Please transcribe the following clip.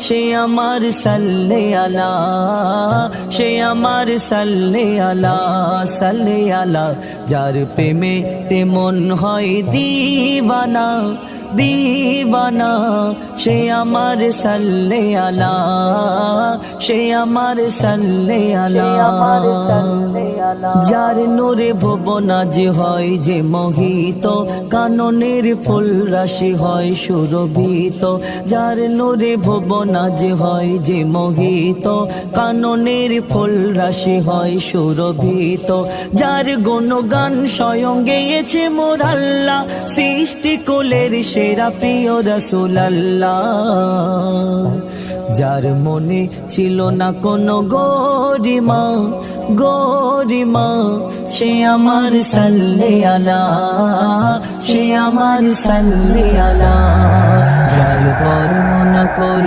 সে আমার সাল্লে আলা, সে আমার সাল্লে আলা, সাল্লে আলা। যার প্রেমে তেমন হয় দিওয়ানা, দিওয়ানা। সে আমার সাল্লে আলা, সে আমার সাল্লে আলা। যার নূরে ভুবনাজ হয় যে মোহিত, কাননের ফুল রাশি হয় সুরভিত। যার নূরে ভুবনাজ হয় যে মোহিত, কাননের ফুল রাশি হয় সুরভিত। যার গুণগান স্বয়ং গেয়েছে মোর আল্লাহ, সৃষ্টি কুলের সেরা প্রিয় রাসূল আল্লাহ। যার মনে ছিল না কোনো গরিমা, গরিমা। সে আমার সাল্লে আলা, সে আমার সাল্লে আলা। যার বর্ণনা করি